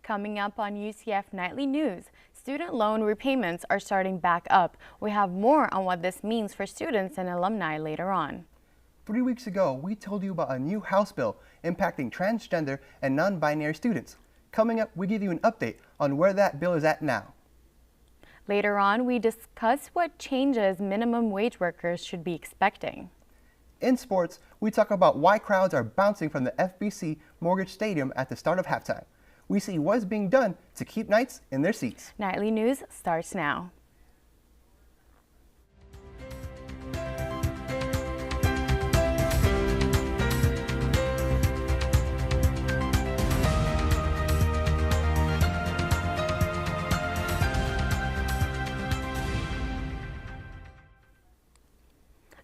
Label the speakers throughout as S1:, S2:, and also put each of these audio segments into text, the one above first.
S1: Coming up on UCF Nightly News, student loan repayments are starting back up. We have more on what this means for students and alumni later on.
S2: 3 weeks ago, we told you about a new House bill impacting transgender and non-binary students. Coming up, we give you an update on where that bill is at now.
S1: Later on, we discuss what changes minimum wage workers should be expecting.
S2: In sports, we talk about why crowds are bouncing from the FBC Mortgage Stadium at the start of halftime. We see what is being done to keep Knights in their seats.
S1: Nightly News starts now.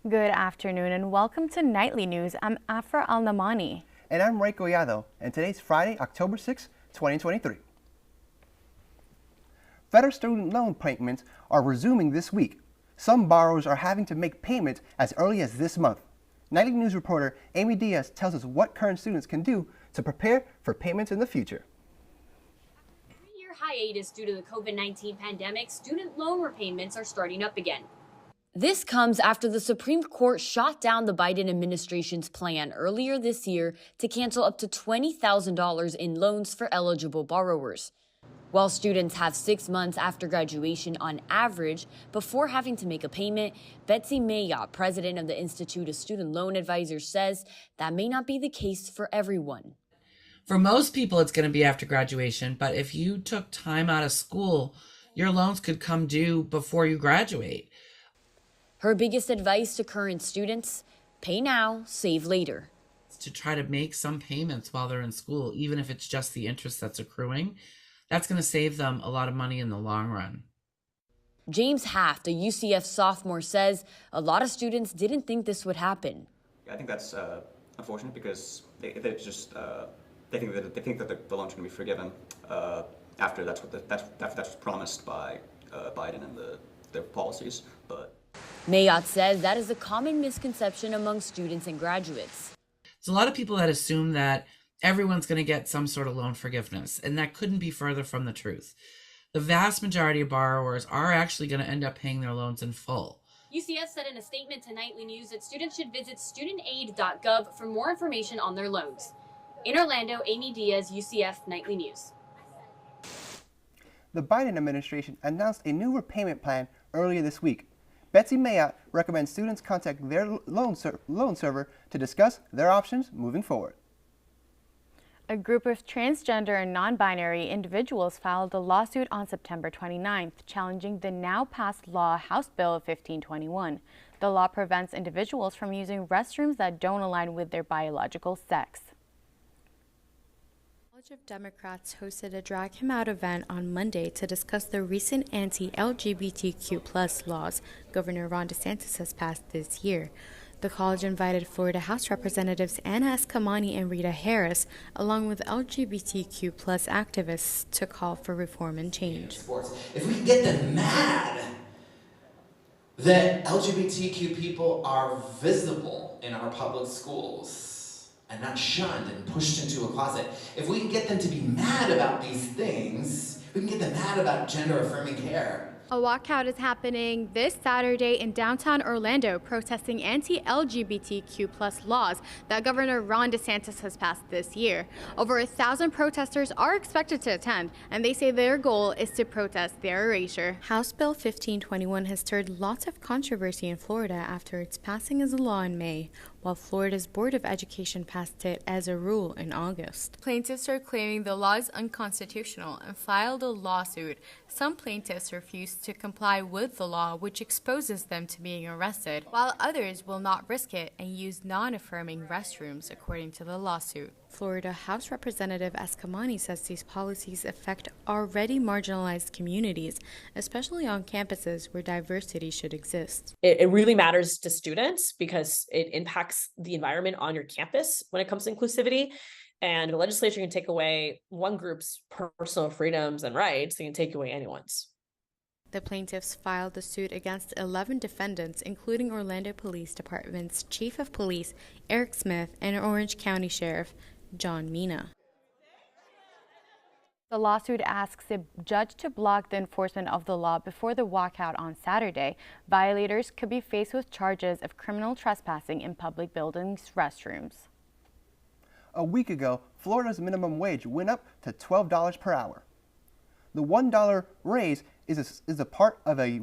S1: Good afternoon and welcome to Nightly News. I'm Afraa Naamani.
S2: And I'm Collado, and today's Friday, October 6, 2023. Federal student loan payments are resuming this week. Some borrowers are having to make payments as early as this month. Nightly News reporter Amy Diaz tells us what current students can do to prepare for payments in the future.
S3: After a 3-year hiatus due to the COVID-19 pandemic, student loan repayments are starting up again. This comes after the Supreme Court shot down the Biden administration's plan earlier this year to cancel up to $20,000 in loans for eligible borrowers. While students have 6 months after graduation on average before having to make a payment, Bazley Mayotte, president of the Institute of Student Loan Advisors, says that may not be the case for everyone.
S4: For most people, it's going to be after graduation, but if you took time out of school, your loans could come due before you graduate.
S3: Her biggest advice to current students: pay now, save later.
S4: To try to make some payments while they're in school, even if it's just the interest that's accruing, that's going to save them a lot of money in the long run.
S3: James Haft, a UCF sophomore, says a lot of students didn't think this would happen.
S5: I think that's unfortunate because they think that the loan's going to be forgiven after that's what's promised by Biden and their policies, but.
S3: Mayotte says that is a common misconception among students and graduates.
S4: There's a lot of people that assume that everyone's going to get some sort of loan forgiveness, and that couldn't be further from the truth. The vast majority of borrowers are actually going to end up paying their loans in full.
S3: UCF said in a statement to Nightly News that students should visit studentaid.gov for more information on their loans. In Orlando, Amy Diaz, UCF Nightly News.
S2: The Biden administration announced a new repayment plan earlier this week. Bazley Mayotte recommends students contact their loan server to discuss their options moving forward.
S1: A group of transgender and non-binary individuals filed a lawsuit on September 29th, challenging the now-passed law House Bill 1521. The law prevents individuals from using restrooms that don't align with their biological sex. College of Democrats hosted a Drag Him Out event on Monday to discuss the recent anti-LGBTQ+ laws Governor Ron DeSantis has passed this year. The college invited Florida House Representatives Anna Escamani and Rita Harris, along with LGBTQ+ activists, to call for reform and change.
S6: If we can get them mad that LGBTQ people are visible in our public schools and not shunned and pushed into a closet, if we can get them to be mad about these things, we can get them mad about gender-affirming care.
S1: A walkout is happening this Saturday in downtown Orlando, protesting anti-LGBTQ+ laws that Governor Ron DeSantis has passed this year. Over 1,000 protesters are expected to attend, and they say their goal is to protest their erasure. House Bill 1521 has stirred lots of controversy in Florida after its passing as a law in May, while Florida's Board of Education passed it as a rule in August. Plaintiffs are claiming the law is unconstitutional and filed a lawsuit. Some plaintiffs refused to comply with the law, which exposes them to being arrested, while others will not risk it and use non-affirming restrooms, according to the lawsuit. Florida House Representative Escamani says these policies affect already marginalized communities, especially on campuses where diversity should exist.
S7: It really matters to students because it impacts the environment on your campus when it comes to inclusivity. And the legislature can take away one group's personal freedoms and rights, they can take away anyone's.
S1: The plaintiffs filed the suit against 11 defendants, including Orlando Police Department's Chief of Police, Eric Smith, and Orange County Sheriff, John Mina. The lawsuit asks a judge to block the enforcement of the law before the walkout on Saturday. Violators could be faced with charges of criminal trespassing in public buildings' restrooms.
S2: A week ago, Florida's minimum wage went up to $12 per hour. The $1 raise is a part of a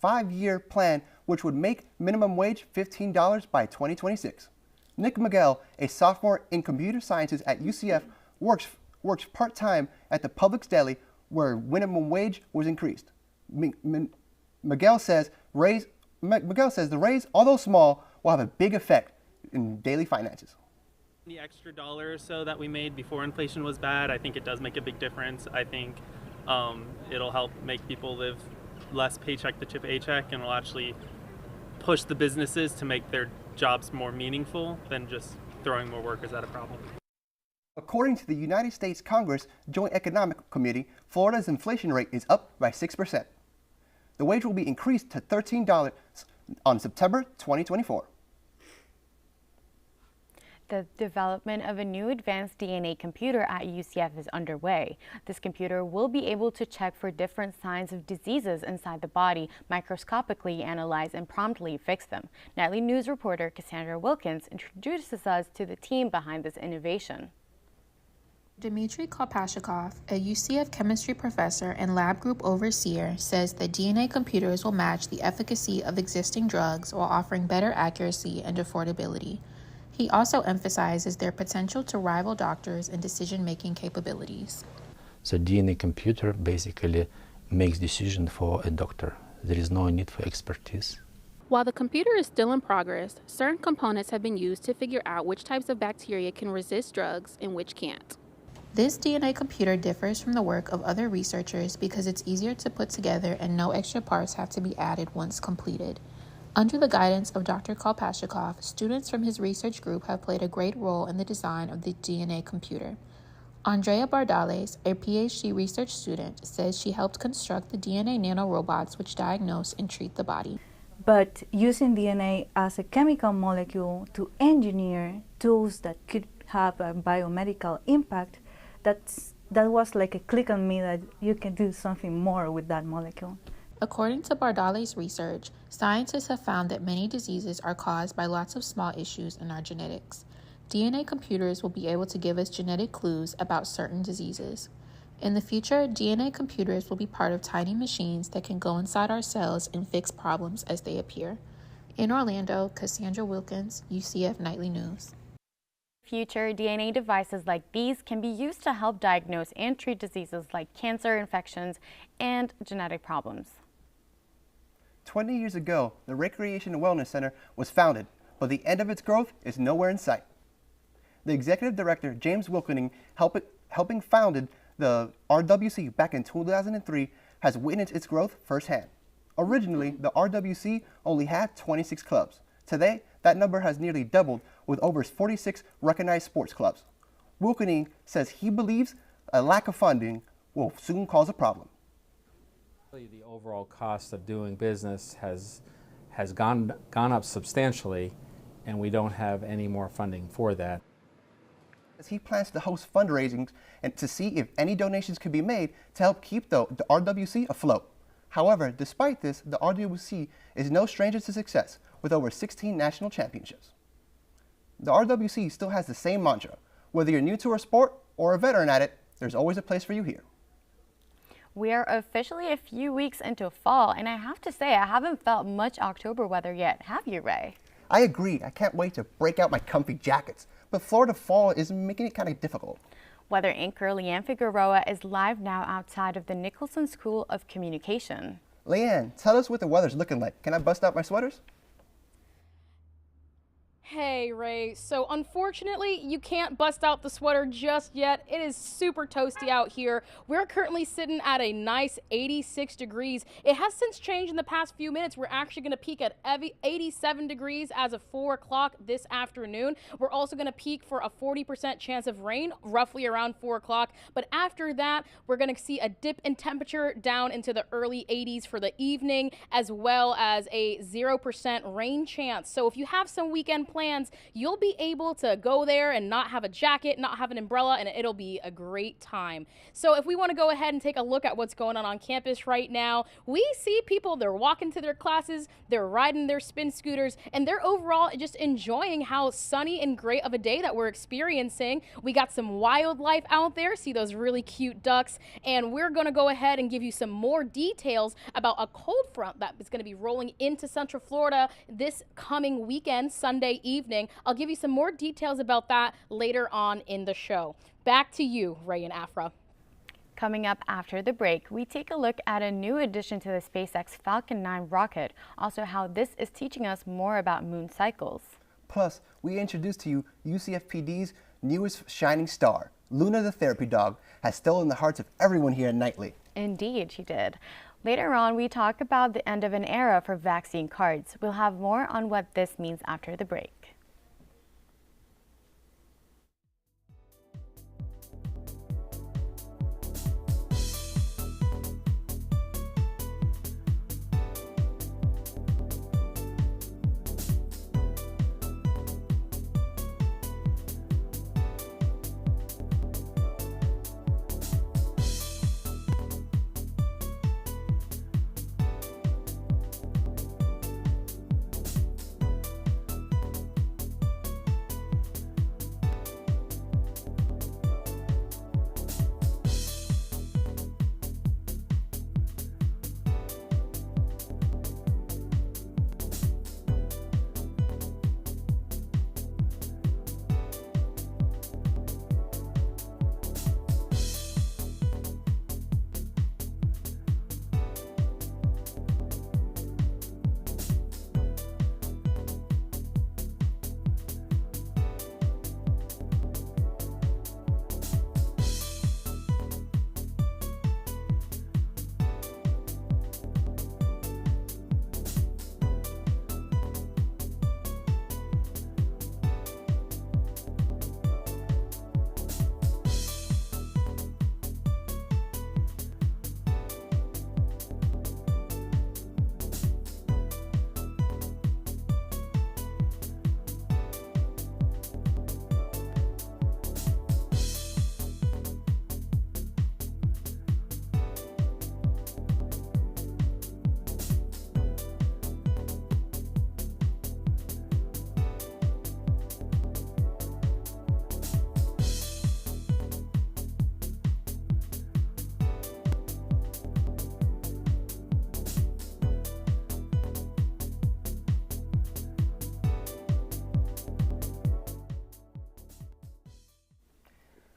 S2: 5-year plan which would make minimum wage $15 by 2026. Nick Miguel, a sophomore in computer sciences at UCF, works part-time at the Publix deli where minimum wage was increased. Miguel says the raise, although small, will have a big effect in daily finances.
S8: The extra dollar or so that we made before inflation was bad, I think it does make a big difference. I think it'll help make people live less paycheck to paycheck, and it'll actually push the businesses to make their jobs more meaningful than just throwing more workers at a problem.
S2: According to the United States Congress Joint Economic Committee, Florida's inflation rate is up by 6%. The wage will be increased to $13 on September 2024.
S1: The development of a new advanced DNA computer at UCF is underway. This computer will be able to check for different signs of diseases inside the body, microscopically analyze and promptly fix them. Nightly News reporter Cassandra Wilkins introduces us to the team behind this innovation.
S9: Dmitry Kolpashikov, a UCF chemistry professor and lab group overseer, says that DNA computers will match the efficacy of existing drugs while offering better accuracy and affordability. He also emphasizes their potential to rival doctors in decision-making capabilities.
S10: The DNA computer basically makes decisions for a doctor. There is no need for expertise.
S11: While the computer is still in progress, certain components have been used to figure out which types of bacteria can resist drugs and which can't.
S9: This DNA computer differs from the work of other researchers because it's easier to put together and no extra parts have to be added once completed. Under the guidance of Dr. Kolpashikov, students from his research group have played a great role in the design of the DNA computer. Andrea Bardales, a PhD research student, says she helped construct the DNA nanorobots which diagnose and treat the body.
S12: But using DNA as a chemical molecule to engineer tools that could have a biomedical impact, that was like a click on me that you can do something more with that molecule.
S9: According to Bardales' research, scientists have found that many diseases are caused by lots of small issues in our genetics. DNA computers will be able to give us genetic clues about certain diseases. In the future, DNA computers will be part of tiny machines that can go inside our cells and fix problems as they appear. In Orlando, Cassandra Wilkins, UCF Nightly News.
S1: Future DNA devices like these can be used to help diagnose and treat diseases like cancer, infections, and genetic problems.
S2: 20 years ago, the Recreation and Wellness Center was founded, but the end of its growth is nowhere in sight. The executive director, James Wilkening, helping founded the RWC back in 2003, has witnessed its growth firsthand. Originally, the RWC only had 26 clubs. Today, that number has nearly doubled with over 46 recognized sports clubs. Wilkening says he believes a lack of funding will soon cause a problem.
S13: The overall cost of doing business has gone up substantially, and we don't have any more funding for that.
S2: He plans to host fundraisings and to see if any donations can be made to help keep the RWC afloat. However, despite this, the RWC is no stranger to success with over 16 national championships. The RWC still has the same mantra. Whether you're new to our sport or a veteran at it, there's always a place for you here.
S1: We are officially a few weeks into fall, and I have to say I haven't felt much October weather yet. Have you, Ray?
S2: I agree. I can't wait to break out my comfy jackets, but Florida fall is making it kind of difficult.
S1: Weather anchor Leeann Figueroa is live now outside of the Nicholson School of Communication.
S2: Leeann, tell us what the weather's looking like. Can I bust out my sweaters?
S11: Hey, Ray. So unfortunately, you can't bust out the sweater just yet. It is super toasty out here. We're currently sitting at a nice 86 degrees. It has since changed in the past few minutes. We're actually going to peak at 87 degrees as of 4 o'clock this afternoon. We're also going to peak for a 40% chance of rain roughly around 4 o'clock. But after that, we're going to see a dip in temperature down into the early 80s for the evening, as well as a 0% rain chance. So if you have some weekend plans, you'll be able to go there and not have a jacket, not have an umbrella, and it'll be a great time. So if we want to go ahead and take a look at what's going on campus right now, we see people, they're walking to their classes, they're riding their spin scooters, and they're overall just enjoying how sunny and great of a day that we're experiencing. We got some wildlife out there, see those really cute ducks, and we're going to go ahead and give you some more details about a cold front that is going to be rolling into Central Florida this coming weekend, Sunday evening. I'll give you some more details about that later on in the show. Back to you, Ray and Afraa.
S1: Coming up after the break, we take a look at a new addition to the SpaceX Falcon 9 rocket, also how this is teaching us more about moon cycles.
S2: Plus, we introduce to you UCFPD's newest shining star. Luna the therapy dog has stolen the hearts of everyone here at Knightly.
S1: Indeed, she did. Later on, we talk about the end of an era for vaccine cards. We'll have more on what this means after the break.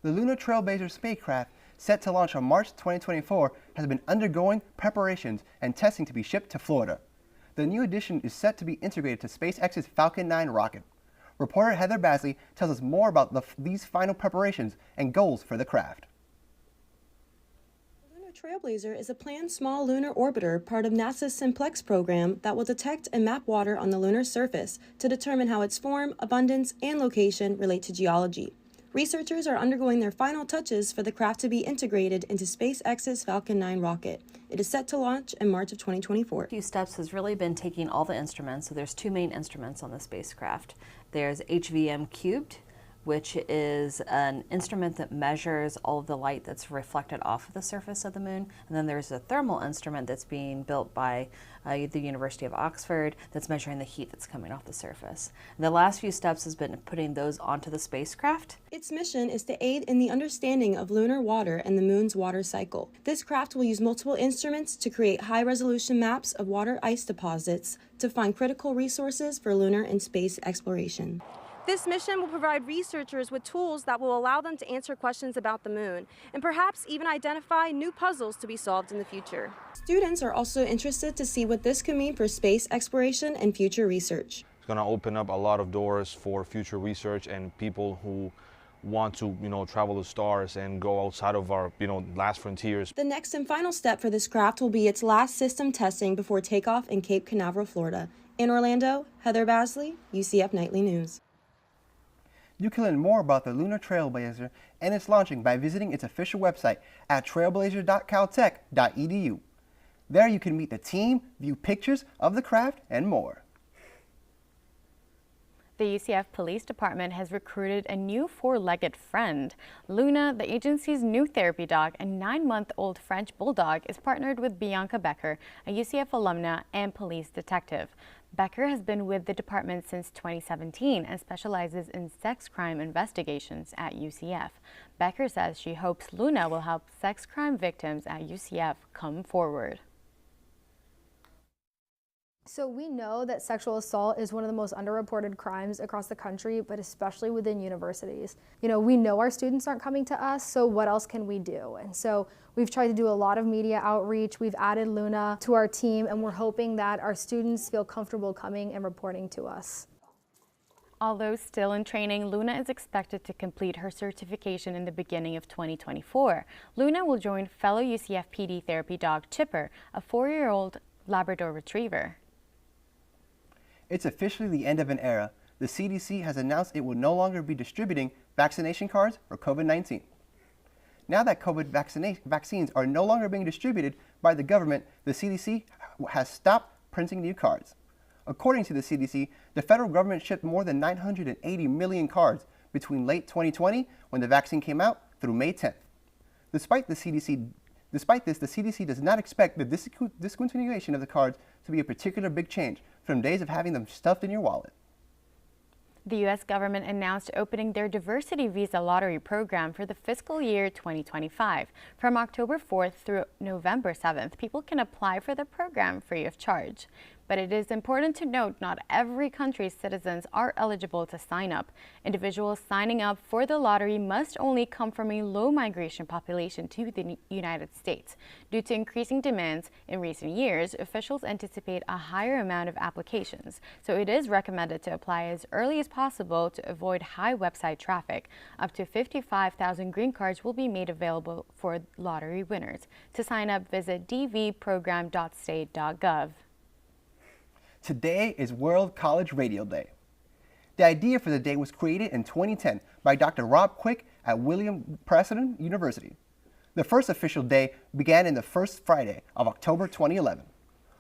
S2: The Lunar Trailblazer spacecraft, set to launch on March 2024, has been undergoing preparations and testing to be shipped to Florida. The new addition is set to be integrated to SpaceX's Falcon 9 rocket. Reporter Heather Bazley tells us more about these final preparations and goals for the craft.
S14: The Lunar Trailblazer is a planned small lunar orbiter, part of NASA's Simplex program that will detect and map water on the lunar surface to determine how its form, abundance, and location relate to geology. Researchers are undergoing their final touches for the craft to be integrated into SpaceX's Falcon 9 rocket. It is set to launch in March of 2024.
S15: A few steps has really been taking all the instruments. So there's two main instruments on the spacecraft. There's HVM cubed, which is an instrument that measures all of the light that's reflected off of the surface of the moon. And then there's a thermal instrument that's being built by the University of Oxford that's measuring the heat that's coming off the surface. And the last few steps has been putting those onto the spacecraft.
S14: Its mission is to aid in the understanding of lunar water and the moon's water cycle. This craft will use multiple instruments to create high-resolution maps of water ice deposits to find critical resources for lunar and space exploration. This mission will provide researchers with tools that will allow them to answer questions about the moon and perhaps even identify new puzzles to be solved in the future. Students are also interested to see what this could mean for space exploration and future research.
S16: It's going to open up a lot of doors for future research and people who want to, travel the stars and go outside of our, last frontiers.
S14: The next and final step for this craft will be its last system testing before takeoff in Cape Canaveral, Florida. In Orlando, Heather Bazley, UCF Knightly News.
S2: You can learn more about the Lunar Trailblazer and its launching by visiting its official website at trailblazer.caltech.edu. There you can meet the team, view pictures of the craft, and more.
S1: The UCF Police Department has recruited a new four-legged friend. Luna, the agency's new therapy dog and 9-month-old French bulldog, is partnered with Bianca Becker, a UCF alumna and police detective. Becker has been with the department since 2017 and specializes in sex crime investigations at UCF. Becker says she hopes Luna will help sex crime victims at UCF come forward.
S17: So we know that sexual assault is one of the most underreported crimes across the country, but especially within universities. You know, we know our students aren't coming to us, so what else can we do? And so we've tried to do a lot of media outreach. We've added Luna to our team, and we're hoping that our students feel comfortable coming and reporting to us.
S1: Although still in training, Luna is expected to complete her certification in the beginning of 2024. Luna will join fellow UCF PD therapy dog Chipper, a 4-year-old Labrador Retriever.
S2: It's officially the end of an era. The CDC has announced it will no longer be distributing vaccination cards for COVID-19. Now that COVID vaccines are no longer being distributed by the government, the CDC has stopped printing new cards. According to the CDC, the federal government shipped more than 980 million cards between late 2020, when the vaccine came out, through May 10th. Despite this, the CDC does not expect the discontinuation of the cards to be a particular big change from days of having them stuffed in your wallet.
S1: The U.S. government announced opening their diversity visa lottery program for the fiscal year 2025. From October 4th through November 7th, people can apply for the program free of charge. But it is important to note not every country's citizens are eligible to sign up. Individuals signing up for the lottery must only come from a low migration population to the United States. Due to increasing demands in recent years, officials anticipate a higher amount of applications, so it is recommended to apply as early as possible to avoid high website traffic. Up to 55,000 green cards will be made available for lottery winners. To sign up, visit dvprogram.state.gov.
S2: Today is World College Radio Day. The idea for the day was created in 2010 by Dr. Rob Quick at William Preston University. The first official day began in the first Friday of October 2011.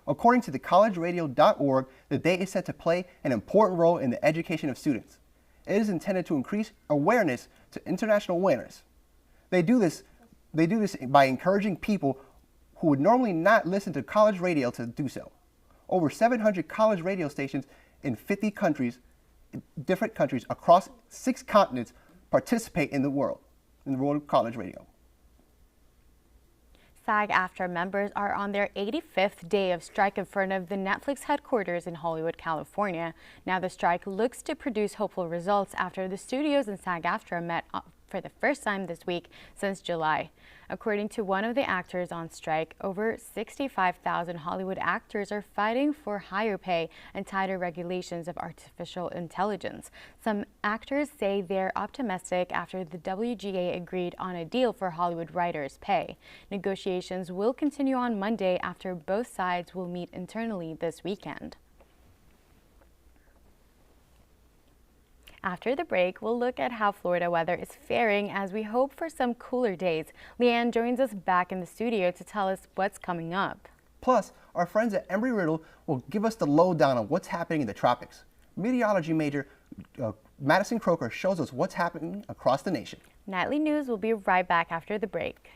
S2: According to thecollegeradio.org, the day is set to play an important role in the education of students. It is intended to increase awareness to international winners. They do this by encouraging people who would normally not listen to college radio to do so. Over 700 college radio stations in 50 countries, different countries across 6 continents, participate in the world of college radio.
S1: SAG-AFTRA members are on their 85th day of strike in front of the Netflix headquarters in Hollywood, California. Now the strike looks to produce hopeful results after the studios and SAG-AFTRA met for the first time this week since July. According to one of the actors on strike, over 65,000 Hollywood actors are fighting for higher pay and tighter regulations of artificial intelligence. Some actors say they're optimistic after the WGA agreed on a deal for Hollywood writers' pay. Negotiations will continue on Monday after both sides will meet internally this weekend. After the break, we'll look at how Florida weather is faring as we hope for some cooler days. Leeann joins us back in the studio to tell us what's coming up.
S2: Plus, our friends at Embry-Riddle will give us the lowdown on what's happening in the tropics. Meteorology major Madison Croker shows us what's happening across the nation.
S1: Nightly News will be right back after the break.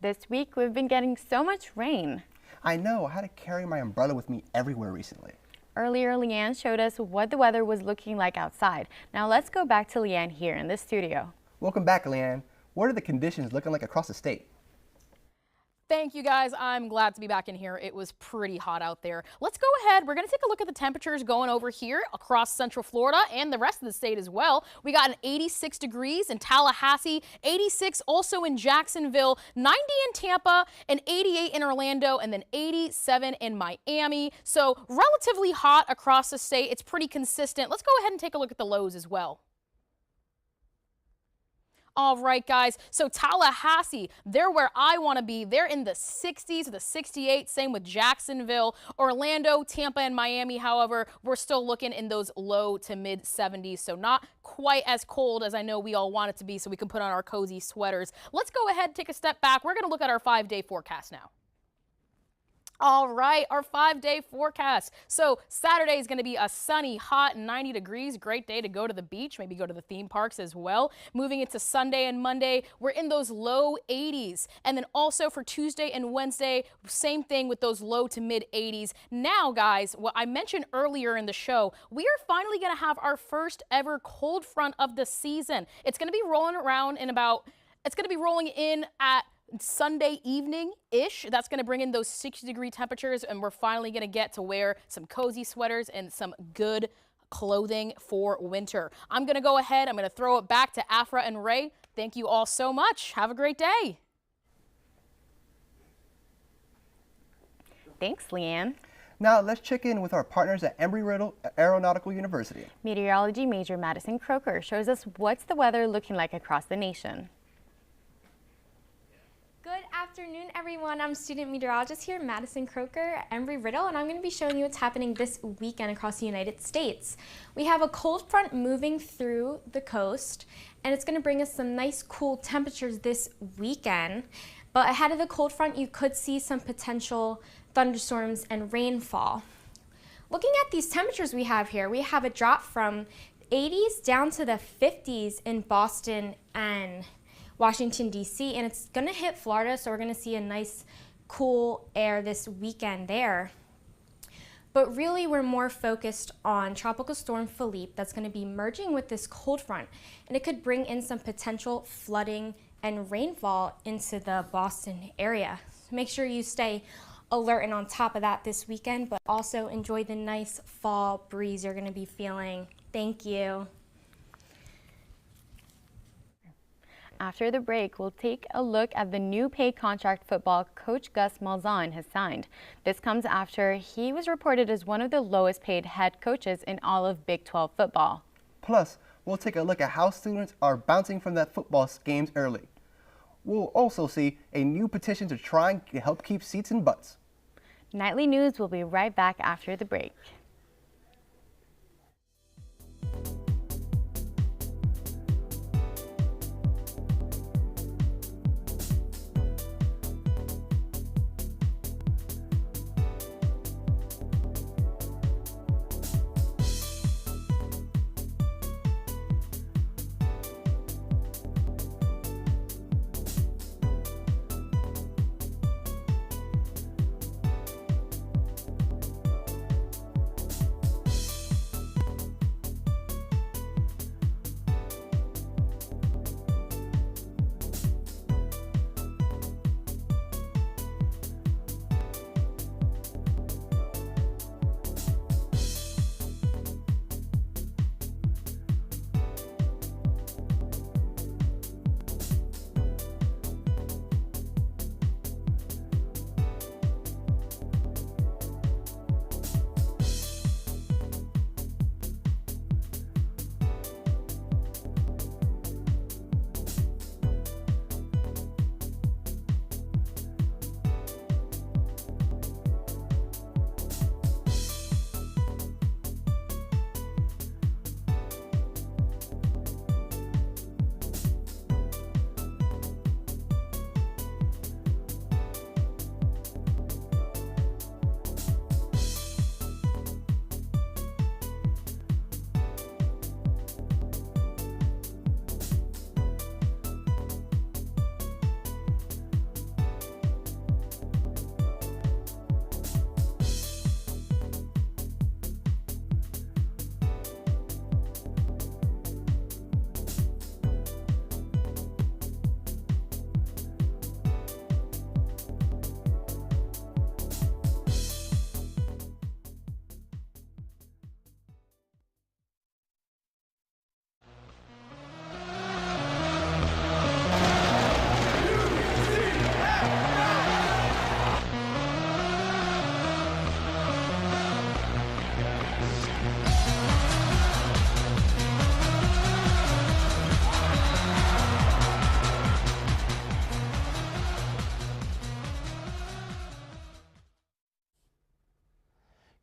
S1: This week, we've been getting so much rain.
S2: I know, I had to carry my umbrella with me everywhere recently.
S1: Earlier, Leeann showed us what the weather was looking like outside. Now let's go back to Leeann here in the studio.
S2: Welcome back, Leeann. What are the conditions looking like across the state?
S11: Thank you guys. I'm glad to be back in here. It was pretty hot out there. Let's go ahead. We're going to take a look at the temperatures going over here across Central Florida and the rest of the state as well. We got an 86 degrees in Tallahassee, 86 also in Jacksonville, 90 in Tampa, an 88 in Orlando, and then 87 in Miami. So relatively hot across the state. It's pretty consistent. Let's go ahead and take a look at the lows as well. All right, guys, so Tallahassee, they're where I want to be. They're in the 60s, the 68, same with Jacksonville. Orlando, Tampa, and Miami, however, we're still looking in those low to mid 70s, so not quite as cold as I know we all want it to be, so we can put on our cozy sweaters. Let's go ahead and take a step back. We're going to look at our 5-day forecast now. All right, our 5-day forecast. So Saturday is going to be a sunny, hot, 90 degrees. Great day to go to the beach, maybe go to the theme parks as well. Moving into Sunday and Monday, we're in those low 80s. And then also for Tuesday and Wednesday, same thing with those low to mid 80s. Now, guys, what I mentioned earlier in the show, we are finally going to have our first ever cold front of the season. It's going to be rolling around in rolling in at Sunday evening-ish. That's going to bring in those 60-degree temperatures, and we're finally going to get to wear some cozy sweaters and some good clothing for winter. I'm going to go ahead. I'm going to throw it back to Afraa and Ray. Thank you all so much. Have a great day.
S1: Thanks, Leeann.
S2: Now let's check in with our partners at Embry-Riddle Aeronautical University.
S1: Meteorology major Madison Croker shows us what's the weather looking like across the nation.
S18: Good afternoon, everyone. I'm student meteorologist here, Madison Croker at Embry-Riddle, and I'm going to be showing you what's happening this weekend across the United States. We have a cold front moving through the coast, and it's going to bring us some nice cool temperatures this weekend. But ahead of the cold front, you could see some potential thunderstorms and rainfall. Looking at these temperatures we have here, we have a drop from 80s down to the 50s in Boston and Washington, D.C., and it's going to hit Florida, so we're going to see a nice cool air this weekend there. But really, we're more focused on Tropical Storm Philippe that's going to be merging with this cold front, and it could bring in some potential flooding and rainfall into the Boston area. So make sure you stay alert and on top of that this weekend, but also enjoy the nice fall breeze you're going to be feeling. Thank you.
S1: After the break, we'll take a look at the new paid contract football coach Gus Malzahn has signed. This comes after he was reported as one of the lowest paid head coaches in all of Big 12 football.
S2: Plus, we'll take a look at how students are bouncing from that football games early. We'll also see a new petition to try and help keep seats in butts.
S1: Nightly News will be right back after the break.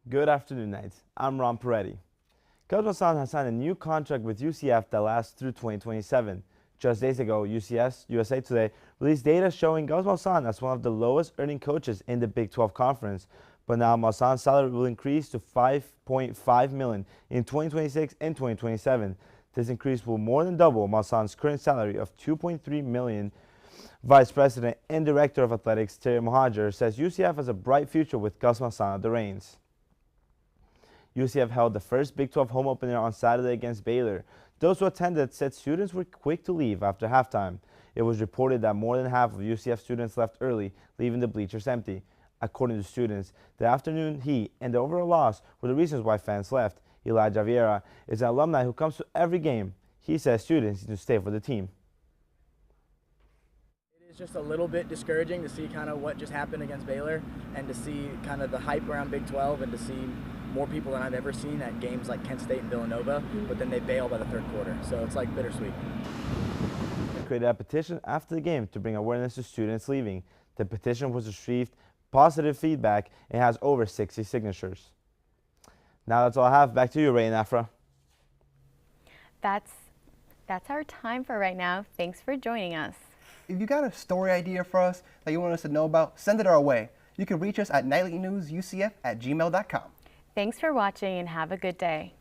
S19: Good afternoon, Knights. I'm Ron Perretti. Gus Malzahn has signed a new contract with UCF that lasts through 2027. Just days ago, USA Today released data showing Gus Malzahn as one of the lowest earning coaches in the Big 12 Conference. But now Malzahn's salary will increase to $5.5 million in 2026 and 2027. This increase will more than double Malzahn's current salary of $2.3 million. Vice President and Director of Athletics Terry Mohajer says UCF has a bright future with Gus Malzahn at the reins. UCF held the first Big 12 home opener on Saturday against Baylor. Those who attended said students were quick to leave after halftime. It was reported that more than half of UCF students left early, leaving the bleachers empty. According to students, the afternoon heat and the overall loss were the reasons why fans left. Elijah Vieira is an alumni who comes to every game. He says students need to stay for the team.
S20: It's just a little bit discouraging to see kind of what just happened against Baylor and to see kind of the hype around Big 12 and to see more people than I've ever seen at games like Kent State and Villanova, but then they bail by the third quarter. So it's like bittersweet.
S19: They created a petition after the game to bring awareness to students leaving. The petition was received positive feedback and has over 60 signatures. Now that's all I have. Back to you, Ray and Afraa.
S1: That's our time for right now. Thanks for joining us.
S2: If you got a story idea for us that you want us to know about, send it our way. You can reach us at nightlynewsucf@gmail.com.
S1: Thanks for watching and have a good day.